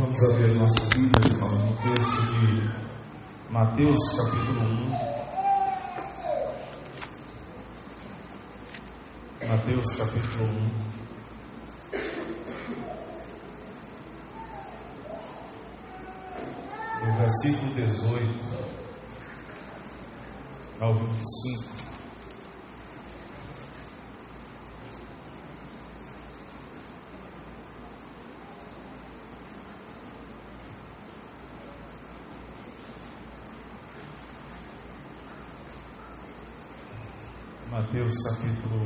Vamos abrir nossa Bíblia, irmãos, no texto de Mateus, capítulo 1. Mateus, capítulo 1. Do versículo 18 ao 25. Mateus capítulo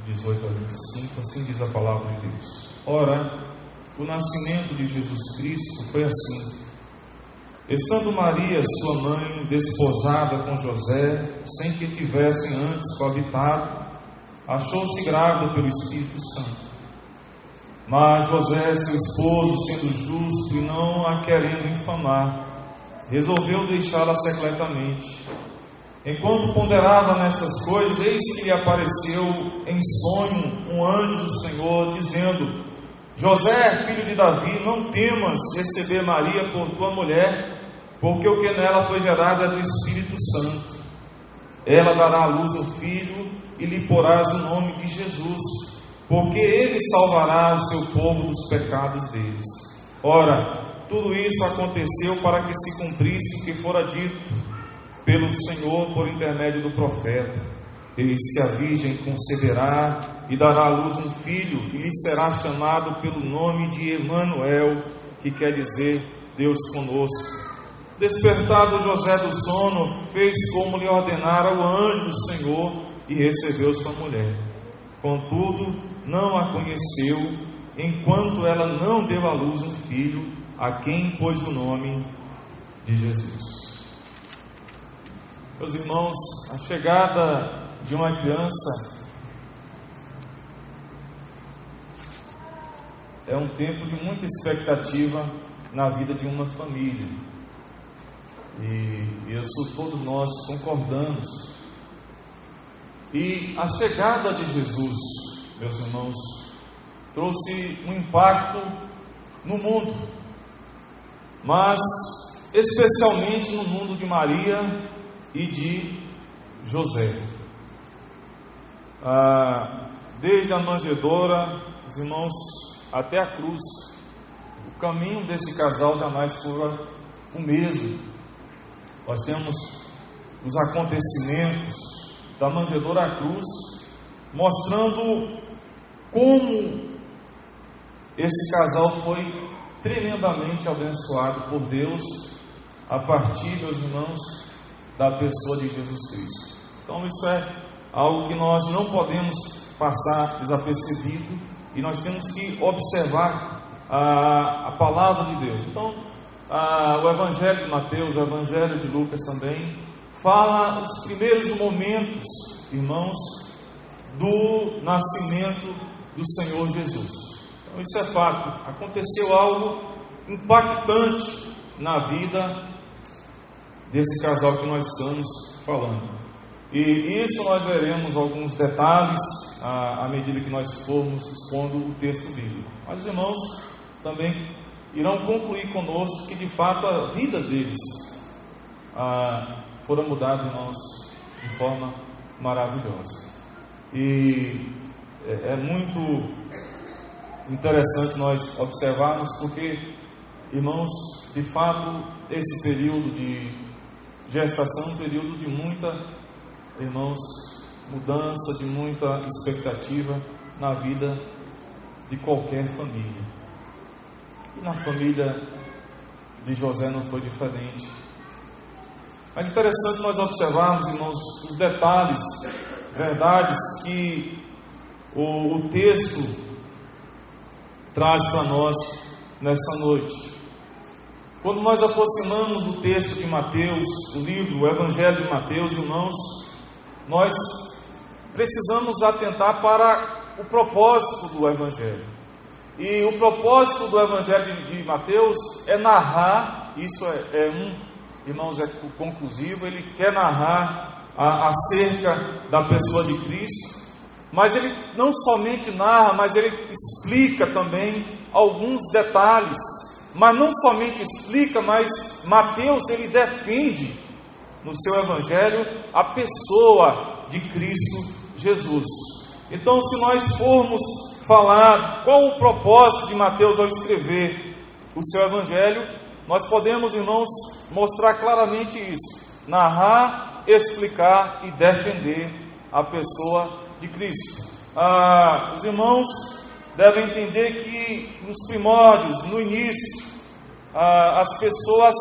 1, 18 a 25, assim diz a palavra de Deus. Ora, o nascimento de Jesus Cristo foi assim. Estando Maria, sua mãe, desposada com José, sem que tivessem antes coabitado, achou-se grávida pelo Espírito Santo. Mas José, seu esposo, sendo justo e não a querendo infamar, resolveu deixá-la secretamente. Enquanto ponderava nestas coisas, eis que lhe apareceu em sonho um anjo do Senhor, dizendo: José, filho de Davi, não temas receber Maria por tua mulher, porque o que nela foi gerado é do Espírito Santo. Ela dará à luz um filho, e lhe porás o nome de Jesus, porque ele salvará o seu povo dos pecados deles. Ora, tudo isso aconteceu para que se cumprisse o que fora dito pelo Senhor por intermédio do profeta: eis que a virgem conceberá e dará à luz um filho, e lhe será chamado pelo nome de Emanuel, que quer dizer Deus conosco. Despertado José do sono, fez como lhe ordenara o anjo do Senhor e recebeu sua mulher. Contudo, não a conheceu, enquanto ela não deu à luz um filho, a quem pôs o nome de Jesus. Meus irmãos, a chegada de uma criança é um tempo de muita expectativa na vida de uma família. E isso todos nós concordamos. E a chegada de Jesus, meus irmãos, trouxe um impacto no mundo, mas especialmente no mundo de Maria e de José. Desde a manjedoura, os irmãos, até a cruz, o caminho desse casal jamais foi o mesmo. Nós temos os acontecimentos da manjedoura à cruz, mostrando como esse casal foi tremendamente abençoado por Deus a partir, meus irmãos, da pessoa de Jesus Cristo. Então isso é algo que nós não podemos passar desapercebido, e nós temos que observar a palavra de Deus. Então o Evangelho de Mateus, o Evangelho de Lucas também fala os primeiros momentos, irmãos, do nascimento do Senhor Jesus. Então isso é fato, aconteceu algo impactante na vida desse casal que nós estamos falando. E isso nós veremos alguns detalhes à medida que nós formos expondo o texto bíblico. Mas os irmãos também irão concluir conosco que de fato a vida deles fora mudada, irmãos, de forma maravilhosa. E é muito interessante nós observarmos, porque, irmãos, de fato esse período de gestação, um período de muita, irmãos, mudança, de muita expectativa na vida de qualquer família. E na família de José não foi diferente. Mas interessante nós observarmos, irmãos, os detalhes, verdades que o texto traz para nós nessa noite. Quando nós aproximamos do texto de Mateus, do livro, o Evangelho de Mateus, irmãos, nós precisamos atentar para o propósito do Evangelho. E o propósito do Evangelho de Mateus é narrar, isso irmãos, é conclusivo, ele quer narrar acerca da pessoa de Cristo, mas ele não somente narra, mas ele explica também alguns detalhes mas não somente explica, mas Mateus ele defende no seu evangelho a pessoa de Cristo Jesus. Então, se nós formos falar qual o propósito de Mateus ao escrever o seu evangelho, nós podemos, irmãos, mostrar claramente isso: narrar, explicar e defender a pessoa de Cristo. Os irmãos devem entender que nos primórdios, no início, as pessoas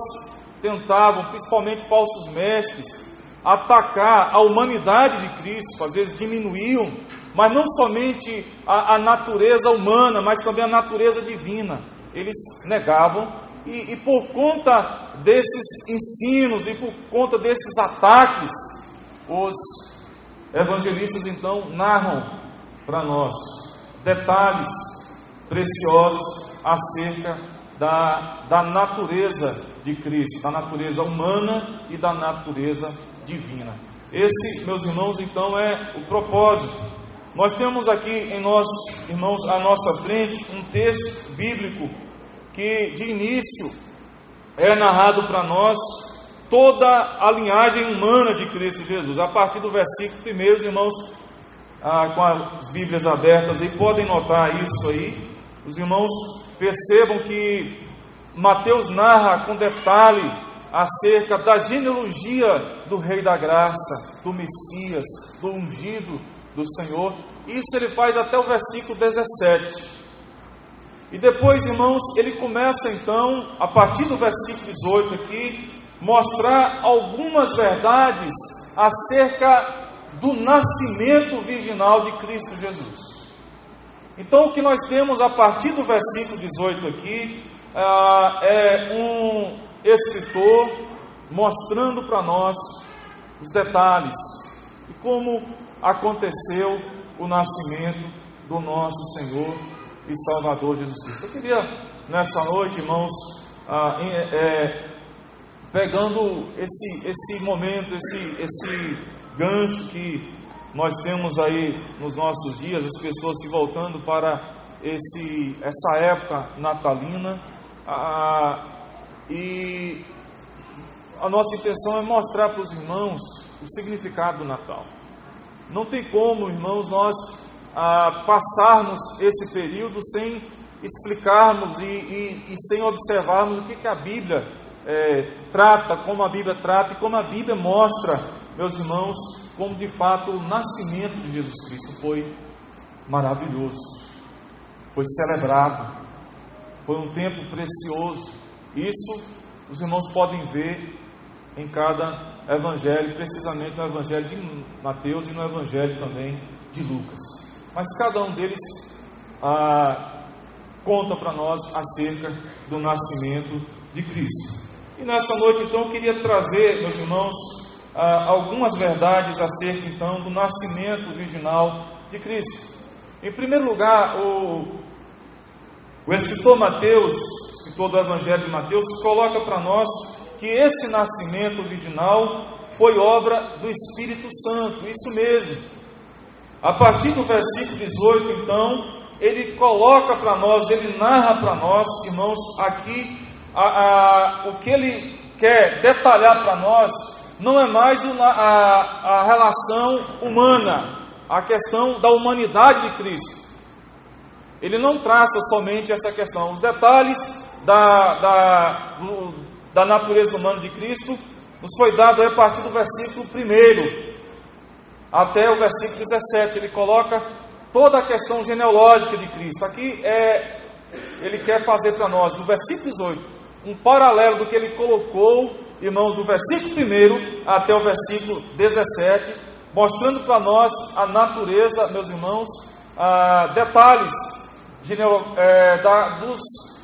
tentavam, principalmente falsos mestres, atacar a humanidade de Cristo. Às vezes diminuíam, mas não somente a natureza humana, mas também a natureza divina. Eles negavam, e por conta desses ensinos e por conta desses ataques, os evangelistas então narram para nós detalhes preciosos acerca da natureza de Cristo, da natureza humana e da natureza divina. Esse, meus irmãos, então é o propósito. Nós temos aqui em nós, irmãos, à nossa frente um texto bíblico que de início é narrado para nós toda a linhagem humana de Cristo Jesus. A partir do versículo 1, os irmãos com as Bíblias abertas aí podem notar isso aí. Os irmãos percebam que Mateus narra com detalhe acerca da genealogia do Rei da Graça, do Messias, do ungido do Senhor. Isso ele faz até o versículo 17. E depois, irmãos, ele começa então, a partir do versículo 18 aqui, mostrar algumas verdades acerca do nascimento virginal de Cristo Jesus. Então, o que nós temos a partir do versículo 18 aqui é um escritor mostrando para nós os detalhes de como aconteceu o nascimento do nosso Senhor e Salvador Jesus Cristo. Eu queria nessa noite, irmãos, pegando esse momento, esse gancho que nós temos aí nos nossos dias, as pessoas se voltando para essa época natalina, e a nossa intenção é mostrar para os irmãos o significado do Natal. Não tem como, irmãos, nós passarmos esse período sem explicarmos e sem observarmos o que a Bíblia trata, como a Bíblia trata e como a Bíblia mostra, meus irmãos, como de fato o nascimento de Jesus Cristo foi maravilhoso, foi celebrado, foi um tempo precioso. Isso os irmãos podem ver em cada evangelho, precisamente no evangelho de Mateus e no evangelho também de Lucas. Mas cada um deles conta para nós acerca do nascimento de Cristo. E nessa noite então eu queria trazer, meus irmãos, algumas verdades acerca então do nascimento virginal de Cristo. Em primeiro lugar, o escritor Mateus, escritor do evangelho de Mateus, coloca para nós que esse nascimento virginal foi obra do Espírito Santo. Isso mesmo. A partir do versículo 18, então, ele coloca para nós, ele narra para nós, irmãos, aqui o que ele quer detalhar para nós não é mais a relação humana, a questão da humanidade de Cristo. Ele não traça somente essa questão. Os detalhes da natureza humana de Cristo nos foi dado a partir do versículo 1 até o versículo 17. Ele coloca toda a questão genealógica de Cristo. Aqui ele quer fazer para nós, no versículo 18, um paralelo do que ele colocou, irmãos, do versículo 1 até o versículo 17, mostrando para nós a natureza, meus irmãos, detalhes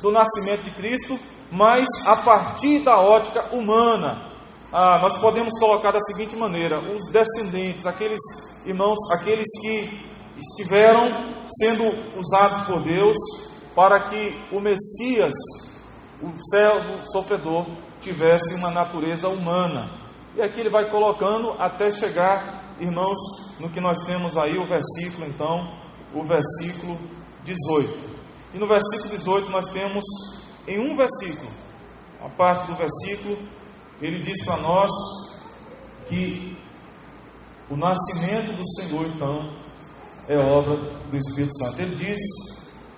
do nascimento de Cristo, mas a partir da ótica humana. Nós podemos colocar da seguinte maneira: os descendentes, aqueles irmãos, aqueles que estiveram sendo usados por Deus para que o Messias, o servo sofredor, tivesse uma natureza humana. E aqui ele vai colocando até chegar, irmãos, no que nós temos aí, o versículo, então, o versículo 18. E no versículo 18 nós temos em um versículo, a parte do versículo, ele diz para nós que o nascimento do Senhor, então, é obra do Espírito Santo. Ele diz: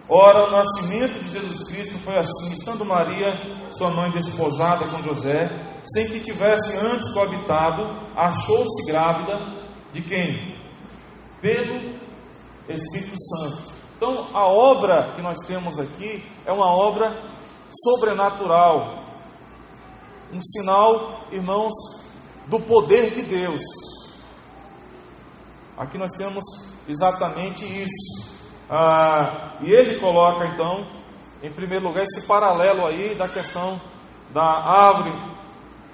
ora, o nascimento de Jesus Cristo foi assim: estando Maria, sua mãe, desposada com José, sem que tivesse antes coabitado, achou-se grávida de quem? Pelo Espírito Santo. Então, a obra que nós temos aqui é uma obra sobrenatural, um sinal, irmãos, do poder de Deus. Aqui nós temos exatamente isso. E ele coloca então, em primeiro lugar, esse paralelo aí da questão da árvore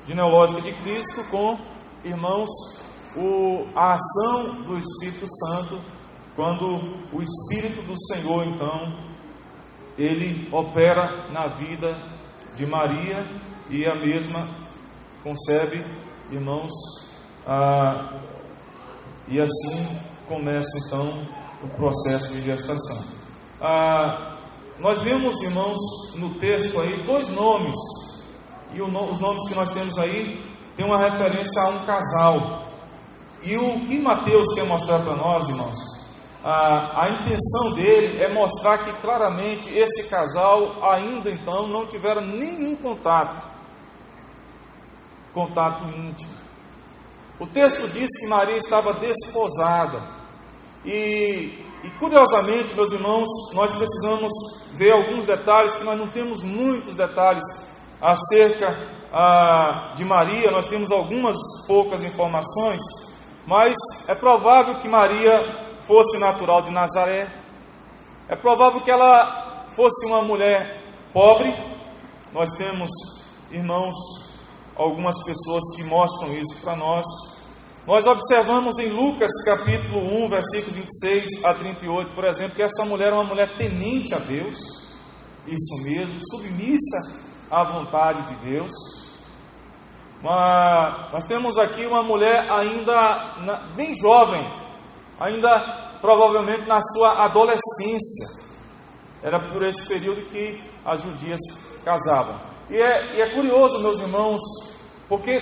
genealógica de Cristo com, irmãos, a ação do Espírito Santo, quando o Espírito do Senhor, então, ele opera na vida de Maria e a mesma concebe, irmãos, e assim começa então o processo de gestação. Nós vemos, irmãos, no texto aí, dois nomes, e os nomes que nós temos aí tem uma referência a um casal. E o que Mateus quer mostrar para nós, irmãos, a intenção dele é mostrar que claramente esse casal ainda então não tiveram nenhum contato íntimo. O texto diz que Maria estava desposada. E curiosamente, meus irmãos, nós precisamos ver alguns detalhes, que nós não temos muitos detalhes acerca de Maria. Nós temos algumas poucas informações, mas é provável que Maria fosse natural de Nazaré. É provável que ela fosse uma mulher pobre. Nós temos, irmãos, algumas pessoas que mostram isso para nós. Nós observamos em Lucas capítulo 1, versículo 26 a 38, por exemplo, que essa mulher é uma mulher temente a Deus, isso mesmo, submissa à vontade de Deus. Nós temos aqui uma mulher ainda bem jovem, ainda provavelmente na sua adolescência. Era por esse período que as judias casavam. E é curioso, meus irmãos, porque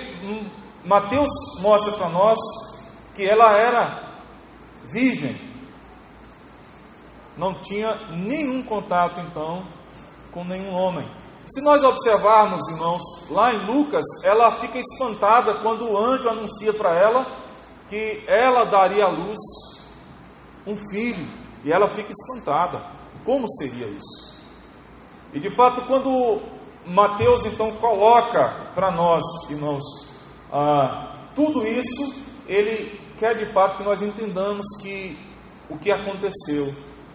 Mateus mostra para nós que ela era virgem, não tinha nenhum contato então com nenhum homem. Se nós observarmos, irmãos, lá em Lucas, ela fica espantada quando o anjo anuncia para ela que ela daria à luz um filho, e ela fica espantada. Como seria isso? E de fato, quando Mateus então coloca para nós, irmãos, tudo isso, ele quer de fato que nós entendamos que o que aconteceu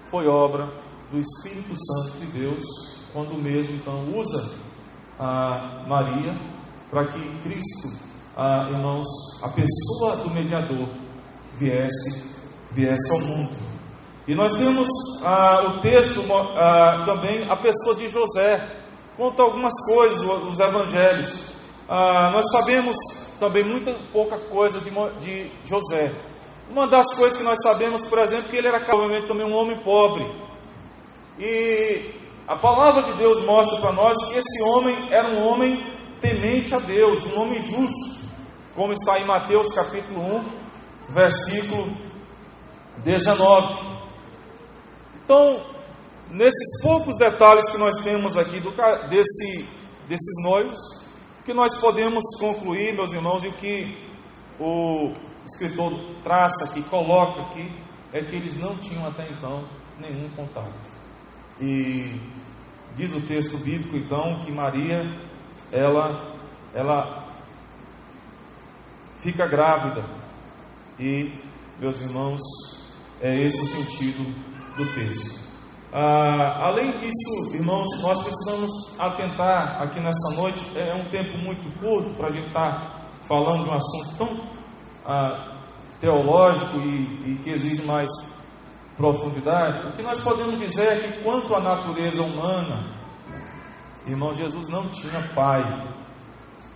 foi obra do Espírito Santo de Deus, quando mesmo então usa Maria para que Cristo, irmãos, a pessoa do mediador, viesse ao mundo. E nós temos o texto também, a pessoa de José, conta algumas coisas, os evangelhos. Nós sabemos também pouca coisa de José. Uma das coisas que nós sabemos, por exemplo, que ele era provavelmente também um homem pobre. E a palavra de Deus mostra para nós que esse homem era um homem temente a Deus, um homem justo, como está em Mateus capítulo 1, versículo 19. Então, nesses poucos detalhes que nós temos aqui desses noivos, o que nós podemos concluir, meus irmãos, e o que o escritor traça aqui, coloca aqui, é que eles não tinham até então nenhum contato. E diz o texto bíblico então que Maria, ela fica grávida. E, meus irmãos, é esse o sentido do texto. Além disso, irmãos, nós precisamos atentar aqui nessa noite. É um tempo muito curto para a gente estar falando de um assunto tão teológico e que exige mais profundidade. O que nós podemos dizer é que quanto à natureza humana, irmão, Jesus não tinha pai,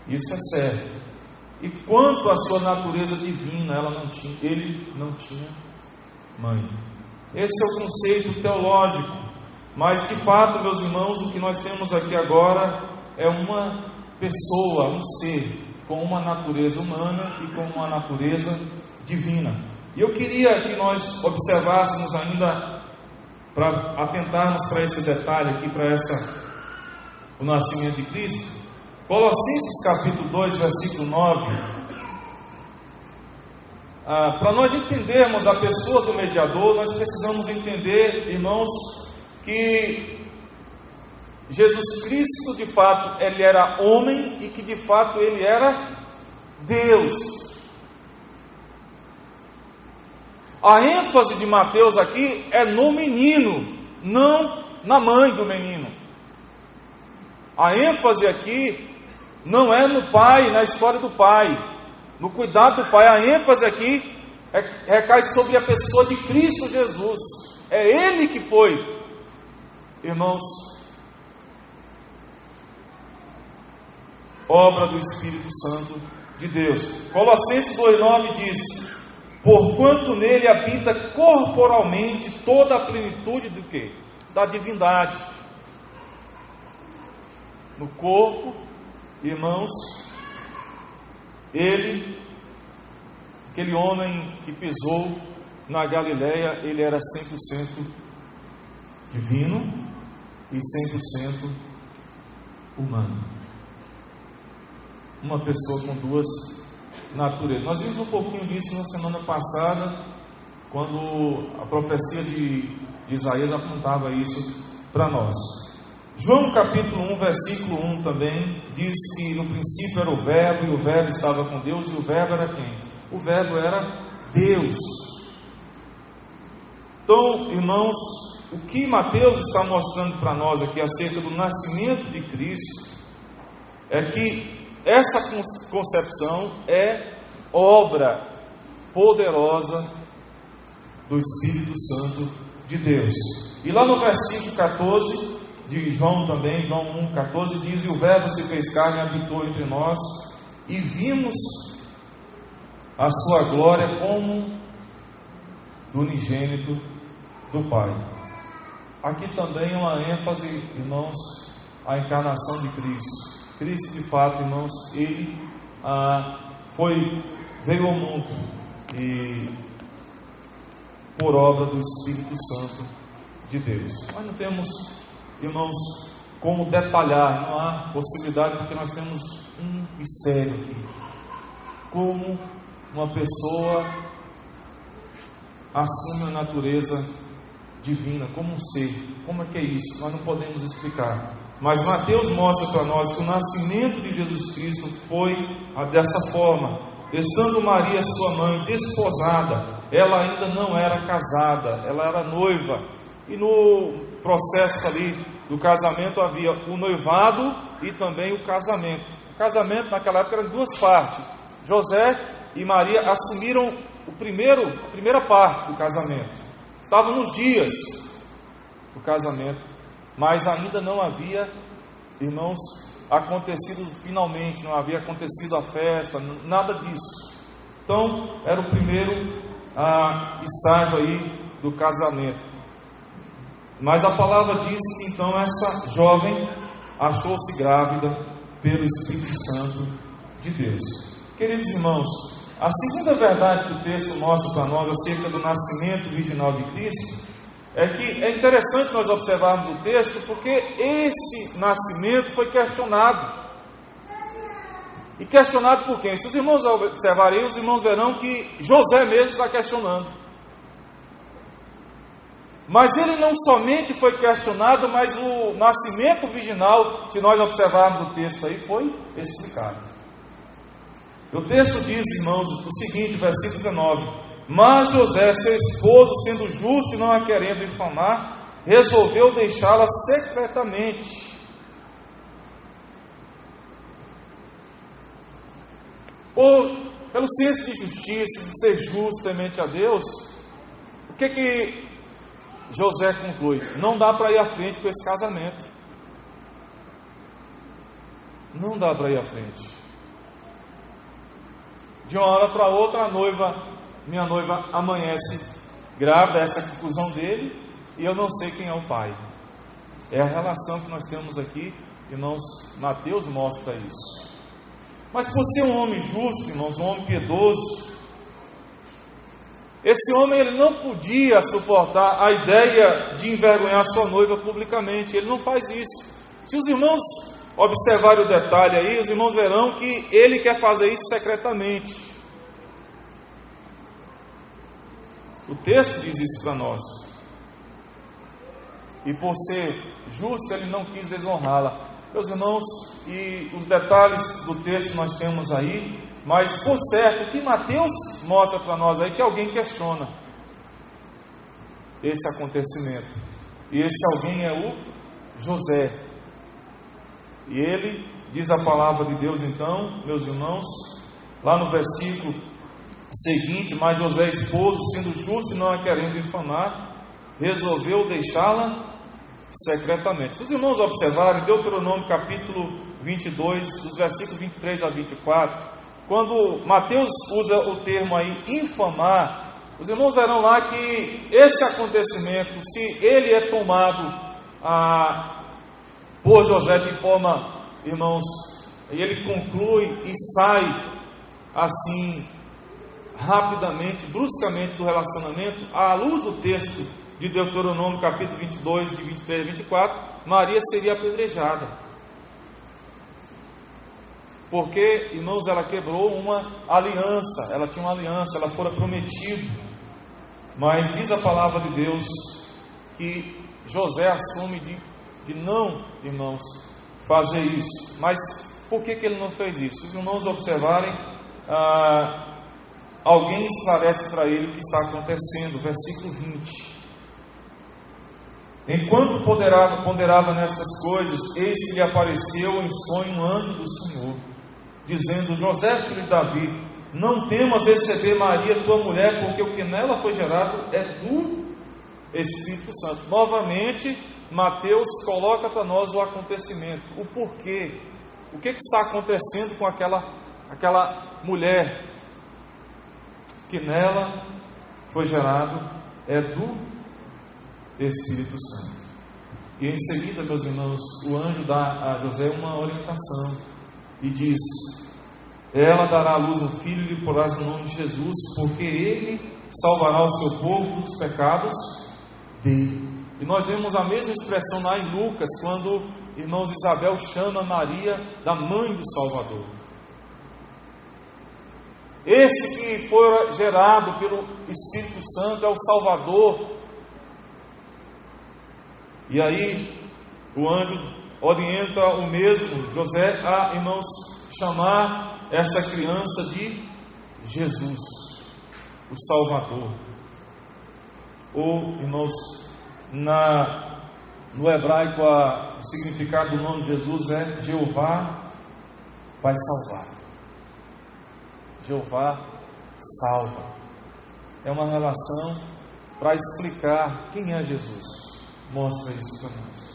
isso é certo. E quanto à sua natureza divina, ele não tinha mãe. Esse é o conceito teológico. Mas de fato, meus irmãos, o que nós temos aqui agora é uma pessoa, um ser com uma natureza humana e com uma natureza divina. E eu queria que nós observássemos ainda, para atentarmos para esse detalhe aqui, para o nascimento de Cristo, Colossenses capítulo 2, versículo 9. Para nós entendermos a pessoa do mediador, nós precisamos entender, irmãos, que Jesus Cristo, de fato, ele era homem e que de fato ele era Deus. A ênfase de Mateus aqui é no menino, não na mãe do menino. A ênfase aqui não é no pai, na história do pai, no cuidado do pai. A ênfase aqui recai sobre a pessoa de Cristo Jesus. É Ele que foi, irmãos, obra do Espírito Santo de Deus. Colossenses 2,9 diz: porquanto nele habita corporalmente toda a plenitude do quê? Da divindade. No corpo, irmãos, ele, aquele homem que pisou na Galileia, ele era 100% divino e 100% humano. Uma pessoa com duas naturezas. Nós vimos um pouquinho disso na semana passada, quando a profecia de Isaías apontava isso para nós. João capítulo 1, versículo 1 também diz que no princípio era o Verbo, e o Verbo estava com Deus, e o Verbo era quem? O Verbo era Deus. Então, irmãos, o que Mateus está mostrando para nós aqui acerca do nascimento de Cristo é que essa concepção é obra poderosa do Espírito Santo de Deus. E lá no versículo 14 de João também, João 1,14 diz: e o Verbo se fez carne e habitou entre nós, e vimos a sua glória como do unigênito do Pai. Aqui também uma ênfase, irmãos, a encarnação de Cristo. Cristo, de fato, irmãos, ele veio ao mundo e por obra do Espírito Santo de Deus. Nós não temos, irmãos, como detalhar, não há possibilidade, porque nós temos um mistério aqui. Como uma pessoa assume a natureza divina, como um ser. Como é que é isso? Nós não podemos explicar. Mas Mateus mostra para nós que o nascimento de Jesus Cristo foi dessa forma. Estando Maria, sua mãe, desposada, ela ainda não era casada, ela era noiva. E no processo ali do casamento havia o noivado e também o casamento. O casamento naquela época era de duas partes. José e Maria assumiram a primeira parte do casamento. Estavam nos dias do casamento, mas ainda não havia, irmãos, acontecido finalmente, não havia acontecido a festa, nada disso. Então, era o primeiro estágio aí do casamento. Mas a palavra diz que então essa jovem achou-se grávida pelo Espírito Santo de Deus. Queridos irmãos, a segunda verdade que o texto mostra para nós acerca do nascimento virginal de Cristo é que é interessante nós observarmos o texto, porque esse nascimento foi questionado. E questionado por quem? Se os irmãos observarem, os irmãos verão que José mesmo está questionando. Mas ele não somente foi questionado, mas o nascimento virginal, se nós observarmos o texto aí, foi explicado. O texto diz, irmãos, o seguinte, versículo 19: mas José, seu esposo, sendo justo e não a querendo difamar, resolveu deixá-la secretamente. Pelo senso de justiça, de ser justo, temente a Deus, o que José conclui? Não dá para ir à frente com esse casamento. Não dá para ir à frente. De uma hora para outra, minha noiva amanhece grávida, essa é a conclusão dele, e eu não sei quem é o pai. É a relação que nós temos aqui, irmãos. Mateus mostra isso. Mas por ser um homem justo, irmãos, um homem piedoso, esse homem ele não podia suportar a ideia de envergonhar sua noiva publicamente. Ele não faz isso. Se os irmãos observarem o detalhe aí, os irmãos verão que ele quer fazer isso secretamente. O texto diz isso para nós. E por ser justo, ele não quis desonrá-la. Meus irmãos, e os detalhes do texto nós temos aí, mas por certo, o que Mateus mostra para nós aí, que alguém questiona esse acontecimento. E esse alguém é o José. E ele, diz a palavra de Deus então, meus irmãos, lá no versículo seguinte: mas José, esposo, sendo justo e não a querendo infamar, resolveu deixá-la secretamente. Se os irmãos observarem, Deuteronômio capítulo 22, dos versículos 23 a 24, quando Mateus usa o termo aí, infamar, os irmãos verão lá que esse acontecimento, se ele é tomado por José de forma, irmãos, e ele conclui e sai assim, rapidamente, bruscamente do relacionamento, à luz do texto de Deuteronômio capítulo 22, de 23 a 24, Maria seria apedrejada. Porque, irmãos, ela quebrou uma aliança, ela tinha uma aliança, ela fora prometida. Mas diz a palavra de Deus que José assume de não, irmãos, fazer isso. Mas por que ele não fez isso? Se os irmãos observarem, alguém esclarece para ele o que está acontecendo. Versículo 20. Enquanto ponderava nestas coisas, eis que lhe apareceu em sonho um anjo do Senhor, dizendo: José, filho de Davi, não temas receber Maria, tua mulher, porque o que nela foi gerado é do Espírito Santo. Novamente, Mateus coloca para nós o acontecimento, o porquê, o que está acontecendo com aquela mulher, que nela foi gerado é do Espírito Santo. E em seguida, meus irmãos, o anjo dá a José uma orientação e diz: ela dará à luz um filho e lhe porás o nome de Jesus, porque ele salvará o seu povo dos pecados dele. E nós vemos a mesma expressão lá em Lucas, quando, irmãos, Isabel chama Maria da mãe do Salvador. Esse que foi gerado pelo Espírito Santo é o Salvador. E aí, o anjo orienta o mesmo José a, irmãos, chamar essa criança de Jesus, o Salvador. Ou, irmãos, no hebraico, o significado do nome de Jesus é Jeová vai salvar. Jeová salva. É uma relação para explicar quem é Jesus. Mostra isso para nós.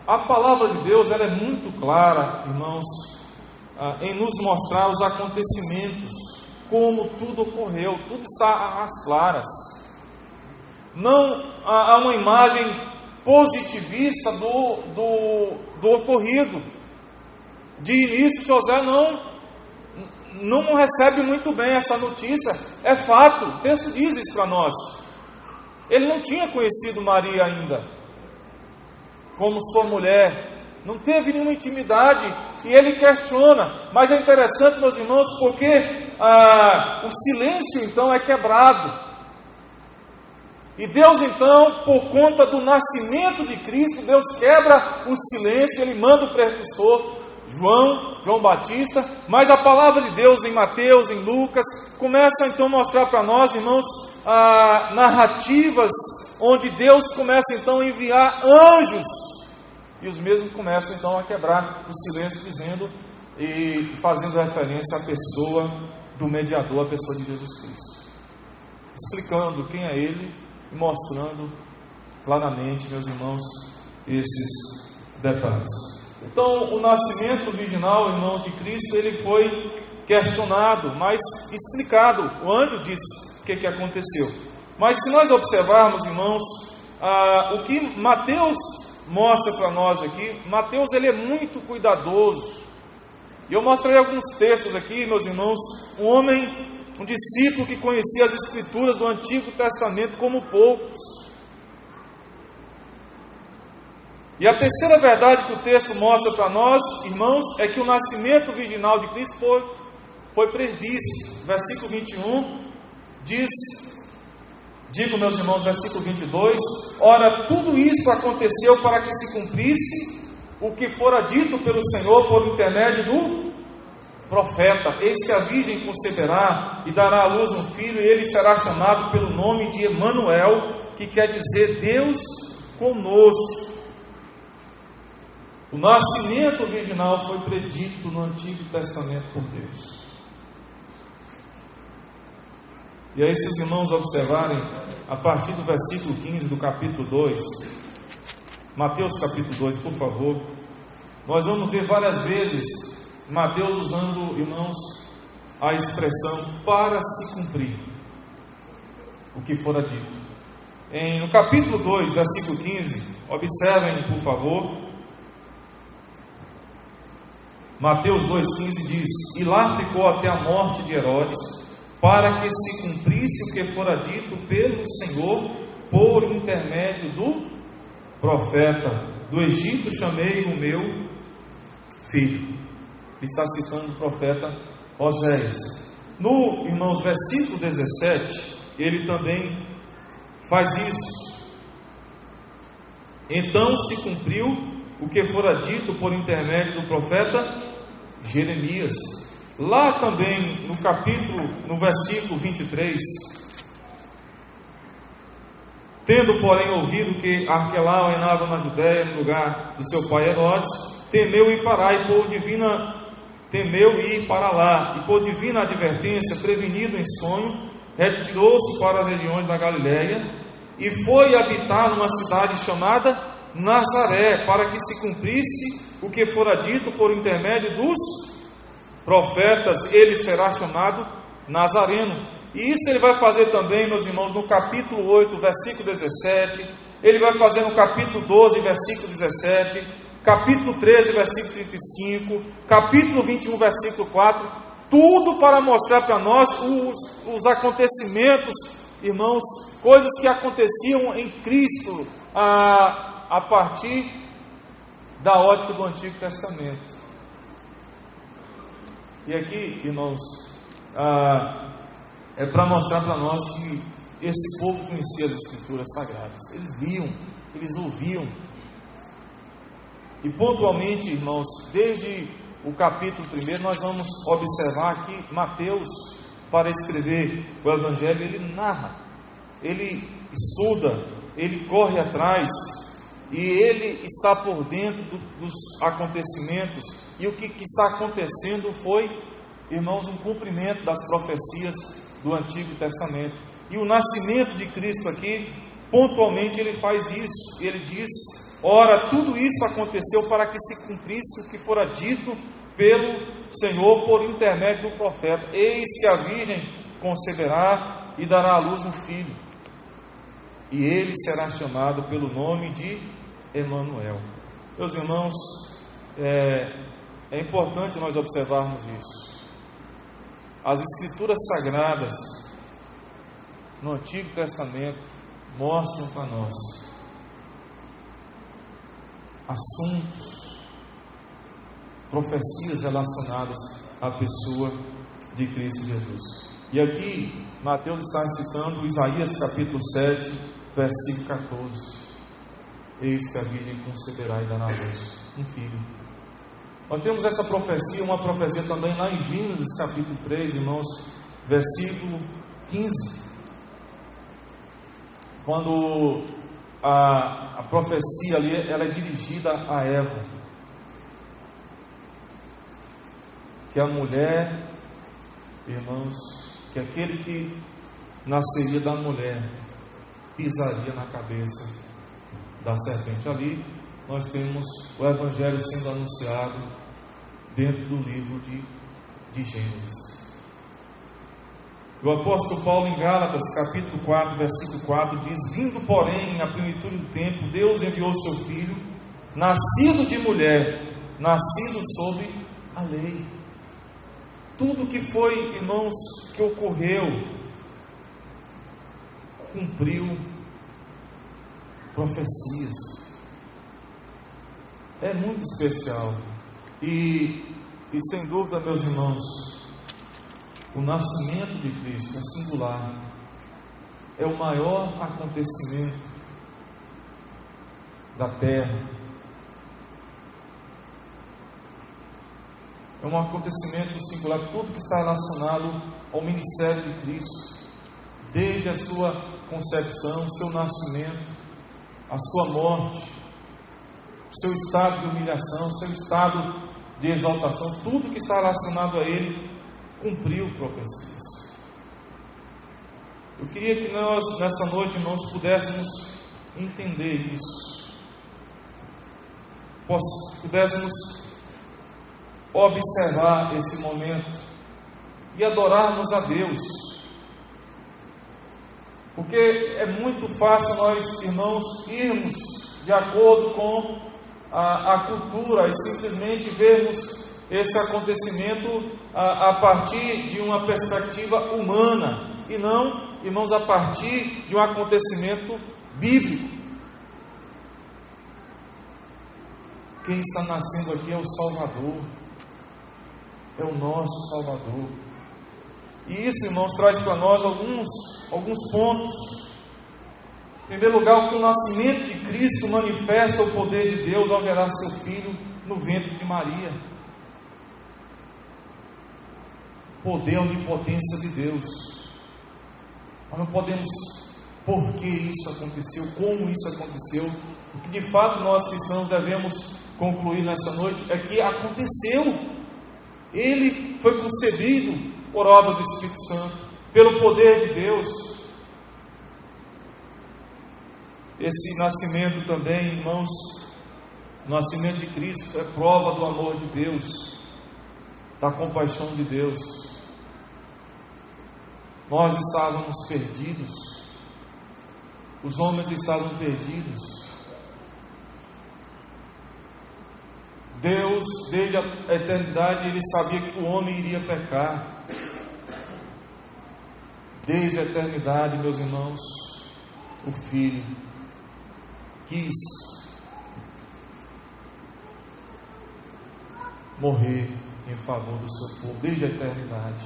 A palavra de Deus, ela é muito clara, irmãos, em nos mostrar os acontecimentos, como tudo ocorreu, tudo está às claras. Não há uma imagem positivista do ocorrido. De início, José não recebe muito bem essa notícia. É fato, o texto diz isso para nós. Ele não tinha conhecido Maria ainda como sua mulher, não teve nenhuma intimidade, e ele questiona. Mas é interessante, meus irmãos, porque o silêncio então é quebrado. E Deus então, por conta do nascimento de Cristo, Deus quebra o silêncio, Ele manda o precursor, João Batista. Mas a palavra de Deus em Mateus, em Lucas, começa então a mostrar para nós, irmãos, narrativas onde Deus começa então a enviar anjos, e os mesmos começam então a quebrar o silêncio, dizendo e fazendo referência à pessoa do mediador, a pessoa de Jesus Cristo, explicando quem é Ele e mostrando claramente, meus irmãos, esses detalhes. Então, o nascimento virginal, irmãos, de Cristo, ele foi questionado, mas explicado. O anjo disse o que aconteceu. Mas se nós observarmos, irmãos, o que Mateus mostra para nós aqui, Mateus ele é muito cuidadoso. E eu mostrarei alguns textos aqui, meus irmãos. Um discípulo que conhecia as Escrituras do Antigo Testamento como poucos. E a terceira verdade que o texto mostra para nós, irmãos, é que o nascimento virginal de Cristo foi previsto. Versículo 21 diz, digo, meus irmãos, versículo 22, ora, tudo isso aconteceu para que se cumprisse o que fora dito pelo Senhor por intermédio do profeta. Eis que a virgem conceberá e dará à luz um filho, e ele será chamado pelo nome de Emanuel, que quer dizer Deus conosco. O nascimento virginal foi predito no Antigo Testamento por Deus. E aí, se os irmãos observarem, a partir do versículo 15 do capítulo 2, Mateus capítulo 2, por favor, nós vamos ver várias vezes Mateus usando, irmãos, a expressão para se cumprir o que fora dito. No capítulo 2, versículo 15, observem, por favor. Mateus 2,15 diz: e lá ficou até a morte de Herodes, para que se cumprisse o que fora dito pelo Senhor por intermédio do profeta: do Egito chamei o meu filho. Ele está citando o profeta Oséias. No, irmãos, versículo 17, ele também faz isso. Então se cumpriu o que fora dito por intermédio do profeta Jeremias. Lá também no versículo 23, tendo porém ouvido que Arquelau reinava na Judéia no lugar do seu pai Herodes, temeu ir para lá, e por divina advertência, prevenido em sonho, retirou-se para as regiões da Galiléia e foi habitar numa cidade chamada Nazaré, para que se cumprisse o que fora dito por intermédio dos profetas: ele será chamado Nazareno. E isso ele vai fazer também, meus irmãos, no capítulo 8, versículo 17, ele vai fazer no capítulo 12, versículo 17, capítulo 13, versículo 35, capítulo 21, versículo 4, tudo para mostrar para nós os acontecimentos, irmãos, coisas que aconteciam em Cristo a partir da ótica do Antigo Testamento. E aqui, irmãos, é para mostrar para nós que esse povo conhecia as Escrituras Sagradas. Eles liam, eles ouviam. E pontualmente, irmãos, desde o capítulo 1, nós vamos observar que Mateus, para escrever o Evangelho, ele narra, ele estuda, ele corre atrás, e ele está por dentro dos acontecimentos. E o que está acontecendo foi, irmãos, um cumprimento das profecias do Antigo Testamento. E o nascimento de Cristo aqui, pontualmente ele faz isso. Ele diz: ora, tudo isso aconteceu para que se cumprisse o que fora dito pelo Senhor por intermédio do profeta: eis que a virgem conceberá e dará à luz um filho, e ele será chamado pelo nome de Emanuel. Meus irmãos, é importante nós observarmos isso. As Escrituras Sagradas no Antigo Testamento mostram para nós assuntos, profecias relacionadas à pessoa de Cristo Jesus. E aqui Mateus está citando Isaías capítulo 7, versículo 14: eis que a virgem conceberá e dará à luz um filho. Nós temos essa profecia, uma profecia também lá em Gênesis capítulo 3, irmãos, versículo 15, quando a profecia ali, ela é dirigida a Eva, que a mulher, irmãos, que aquele que nasceria da mulher pisaria na cabeça da serpente. Ali nós temos o Evangelho sendo anunciado dentro do livro de Gênesis. O apóstolo Paulo, em Gálatas, capítulo 4, versículo 4, diz: vindo, porém, à plenitude do tempo, Deus enviou seu Filho, nascido de mulher, nascido sob a lei. Tudo que foi, irmãos, que ocorreu, cumpriu profecias. É muito especial. E sem dúvida, meus irmãos, o nascimento de Cristo é singular. É o maior acontecimento da terra. É um acontecimento singular. Tudo que está relacionado ao ministério de Cristo, desde a sua concepção, o seu nascimento, a sua morte, o seu estado de humilhação, o seu estado de exaltação, tudo que está relacionado a Ele cumpriu profecias. Eu queria que nós, nessa noite, irmãos, pudéssemos entender isso, pudéssemos observar esse momento e adorarmos a Deus, porque é muito fácil nós, irmãos, irmos de acordo com a cultura e simplesmente vermos esse acontecimento a partir de uma perspectiva humana e não, irmãos, a partir de um acontecimento bíblico. Quem está nascendo aqui é o Salvador, é o nosso Salvador. E isso, irmãos, traz para nós alguns pontos. Em primeiro lugar, o nascimento de Cristo manifesta o poder de Deus ao gerar seu Filho no ventre de Maria. Poder, a onipotência de Deus. Nós não podemos por que isso aconteceu, como isso aconteceu. O que de fato nós cristãos devemos concluir nessa noite é que aconteceu. Ele foi concebido por obra do Espírito Santo, pelo poder de Deus. Esse nascimento também, irmãos, o nascimento de Cristo é prova do amor de Deus, da compaixão de Deus. Nós estávamos perdidos, os homens estavam perdidos. Deus, desde a eternidade, Ele sabia que o homem iria pecar. Desde a eternidade, meus irmãos, o Filho quis morrer em favor do seu povo, desde a eternidade.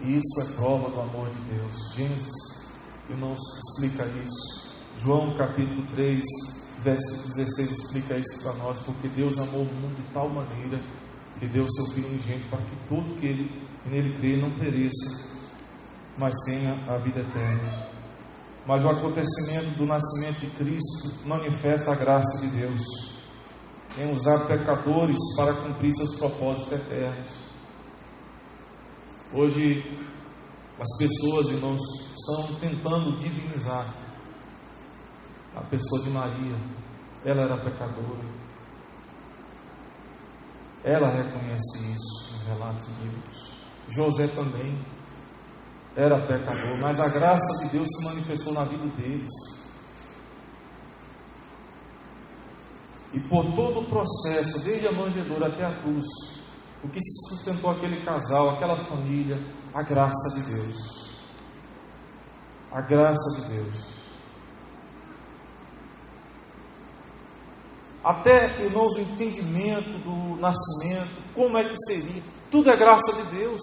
E isso é prova do amor de Deus. Gênesis, irmãos, explica isso. João capítulo 3, versículo 16 explica isso para nós, porque Deus amou o mundo de tal maneira que deu o seu Filho unigênito para que todo que nele crê não pereça, mas tenha a vida eterna. Mas o acontecimento do nascimento de Cristo manifesta a graça de Deus em usar pecadores para cumprir seus propósitos eternos. Hoje as pessoas, irmãos, estão tentando divinizar a pessoa de Maria. Ela era pecadora, ela reconhece isso nos relatos bíblicos. José também era pecador, mas a graça de Deus se manifestou na vida deles. E por todo o processo, desde a manjedoura até a cruz, o que sustentou aquele casal, aquela família, a graça de Deus. A graça de Deus. Até, irmãos, o entendimento do nascimento, como é que seria, tudo é graça de Deus.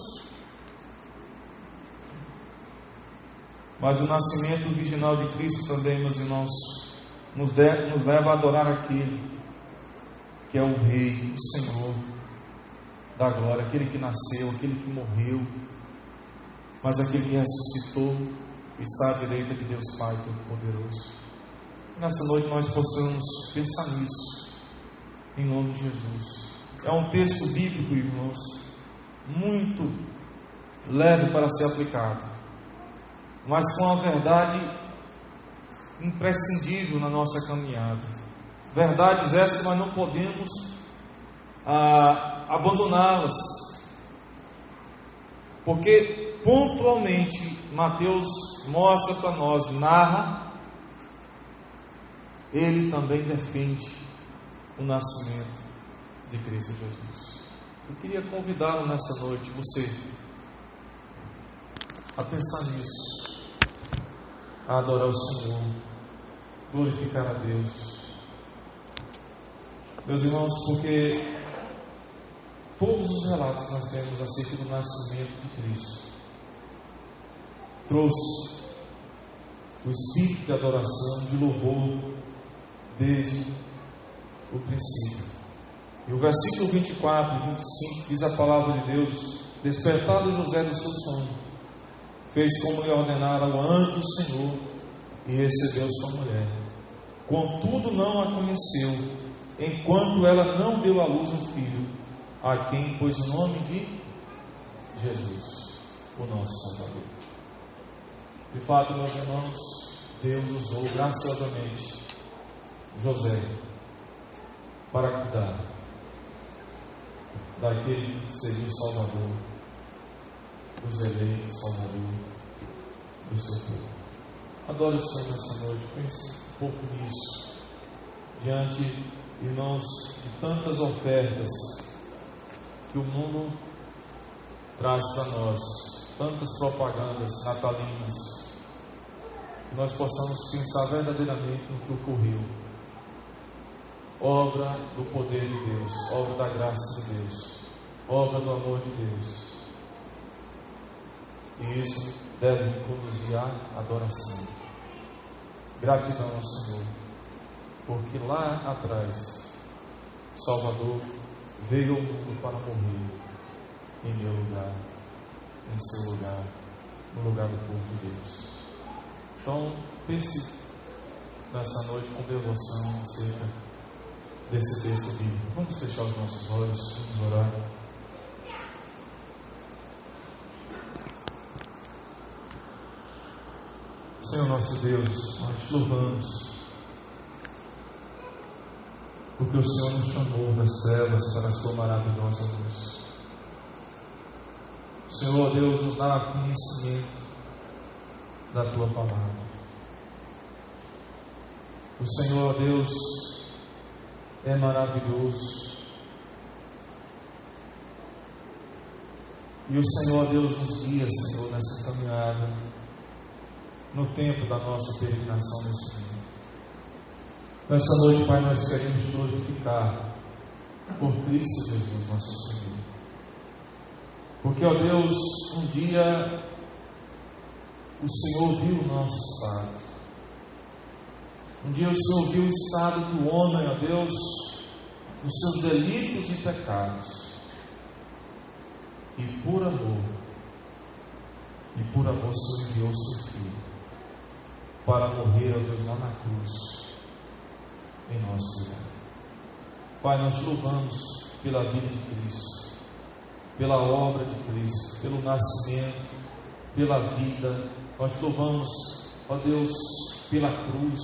Mas o nascimento original de Cristo também, meus irmãos, nos leva a adorar aquele que é o Rei, o Senhor da glória, aquele que nasceu, aquele que morreu, mas aquele que ressuscitou, está à direita de Deus Pai Todo-Poderoso. Nessa noite nós possamos pensar nisso, em nome de Jesus. É um texto bíblico, irmãos, muito leve para ser aplicado, mas com a verdade imprescindível na nossa caminhada. Verdades essas que nós não podemos abandoná-las. Porque pontualmente Mateus mostra para nós, narra, ele também defende o nascimento de Cristo Jesus. Eu queria convidá-lo nessa noite, você, a pensar nisso, a adorar o Senhor, glorificar a Deus. Meus irmãos, porque todos os relatos que nós temos acerca do nascimento de Cristo trouxe o espírito de adoração, de louvor, desde o princípio. E o versículo 24 e 25 diz a palavra de Deus: despertado José do seu sono, fez como lhe ordenara o anjo do Senhor e recebeu sua mulher. Contudo não a conheceu, enquanto ela não deu à luz um filho, a quem pôs o nome de Jesus, o nosso Salvador. De fato, meus irmãos, Deus usou graciosamente José para cuidar daquele que seria o Salvador, os eleitos, Salvador do seu povo. Adore o Senhor nessa noite, pense um pouco nisso, diante, irmãos, de tantas ofertas que o mundo traz para nós, tantas propagandas natalinas, que nós possamos pensar verdadeiramente no que ocorreu. Obra do poder de Deus, obra da graça de Deus, obra do amor de Deus. E isso deve me conduzir à adoração. Gratidão ao Senhor, porque lá atrás o Salvador veio ao mundo para morrer em meu lugar, em seu lugar, no lugar do povo de Deus. Então, pense nessa noite com devoção acerca desse texto bíblico. Vamos fechar os nossos olhos, vamos orar. Senhor nosso Deus, nós te louvamos, porque o Senhor nos chamou das trevas para a sua maravilhosa luz. O Senhor, Deus, nos dá conhecimento da tua palavra. O Senhor, Deus, é maravilhoso. E o Senhor, Deus, nos guia, Senhor, nessa caminhada, no tempo da nossa peregrinação nesse mundo. Nessa noite, Pai, nós queremos glorificar por Cristo Jesus, nosso Senhor. Porque, ó Deus, um dia o Senhor viu o nosso estado. Um dia o Senhor viu o estado do homem, ó Deus, nos seus delitos e pecados. E por amor, o Senhor enviou o seu Filho para morrer, ó Deus, lá na cruz, em nosso lugar. Pai, nós te louvamos pela vida de Cristo, pela obra de Cristo, pelo nascimento, pela vida. Nós te louvamos, ó Deus, pela cruz.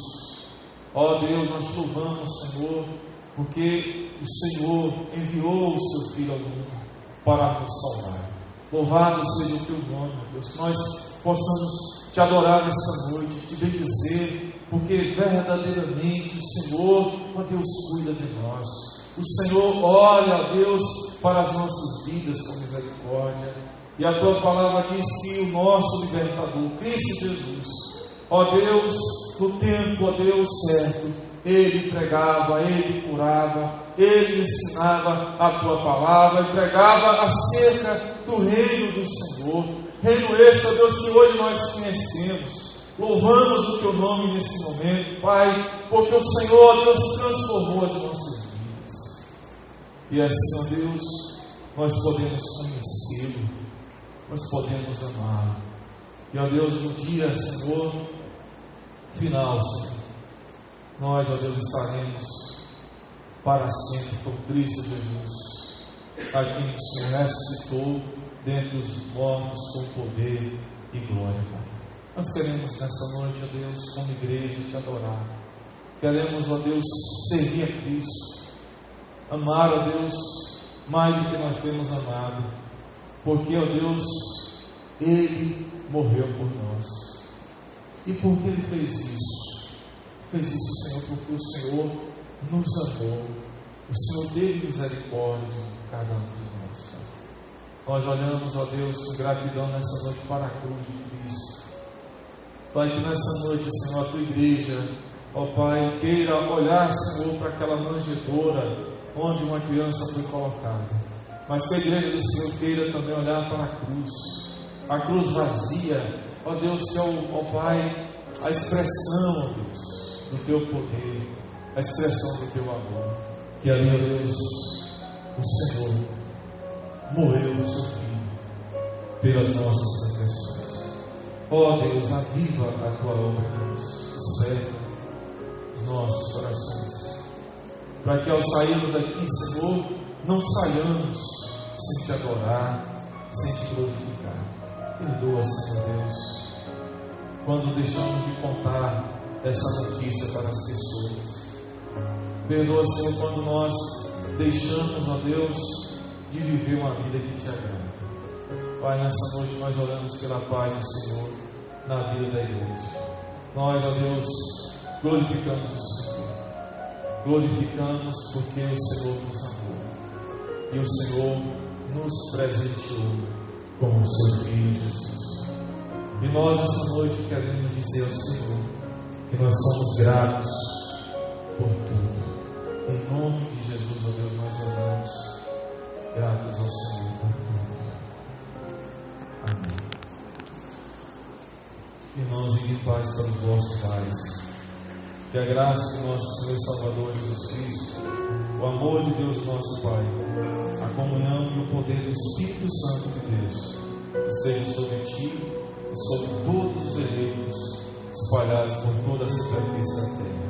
Ó Deus, nós te louvamos, Senhor, porque o Senhor enviou o seu Filho ao mundo para nos salvar. Louvado seja o teu nome, ó Deus, que nós possamos te adorar nessa noite, te bendizer, porque verdadeiramente o Senhor, ó Deus, cuida de nós. O Senhor olha, ó Deus, para as nossas vidas com misericórdia. E a tua palavra diz que o nosso libertador, Cristo Jesus, ó Deus, no tempo, ó Deus, certo, Ele pregava, Ele curava, Ele ensinava a tua palavra e pregava acerca do reino do Senhor. Reino esse, ó Deus, que hoje nós conhecemos. Louvamos o teu nome nesse momento, Pai, porque o Senhor, ó Deus, transformou as nossas vidas. E assim, ó Deus, nós podemos conhecê-lo, nós podemos amá-lo. E, ó Deus, no dia, Senhor, final, Senhor, nós, ó Deus, estaremos para sempre com Cristo Jesus, a quem o Senhor ressuscitou dentre os mortos com poder e glória, Pai. Nós queremos nessa noite, ó Deus, como igreja, te adorar. Queremos, ó Deus, servir a Cristo, amar, ó Deus, mais do que nós temos amado, porque, ó Deus, Ele morreu por nós. E por que Ele fez isso? Fez isso, Senhor, porque o Senhor nos amou. O Senhor teve misericórdia de cada um de nós, Pai. Nós olhamos, ó Deus, com gratidão nessa noite para a cruz de Cristo. Pai, que nessa noite, Senhor, a Tua igreja, ó Pai, queira olhar, Senhor, para aquela manjedoura onde uma criança foi colocada. Mas que a igreja do Senhor queira também olhar para a cruz vazia, ó Deus, que é ó Pai, a expressão, ó Deus, do Teu poder, a expressão do Teu amor. Que ali, ó Deus, o Senhor morreu o Seu Filho pelas nossas transgressões. Ó Deus, aviva a Tua obra em nós, desperta os nossos corações, para que ao sairmos daqui, Senhor, não saiamos sem Te adorar, sem Te glorificar. Perdoa, Senhor Deus, quando deixamos de contar essa notícia para as pessoas. Perdoa, Senhor, quando nós deixamos, ó Deus, de viver uma vida que Te agrada. Pai, nessa noite nós oramos pela paz do Senhor na vida da igreja. Nós, ó Deus, glorificamos o Senhor. Glorificamos porque o Senhor nos amou e o Senhor nos presenteou com o Seu Filho Jesus. E nós nessa noite queremos dizer ao Senhor que nós somos gratos por tudo. Em nome de Jesus, ó Deus, nós oramos, gratos ao Senhor por tudo. Amém. Irmãos, e de paz para os vossos lares. Que a graça do nosso Senhor e Salvador Jesus Cristo, o amor de Deus nosso Pai, a comunhão e o poder do Espírito Santo de Deus estejam sobre ti e sobre todos os eleitos espalhados por toda a superfície da terra.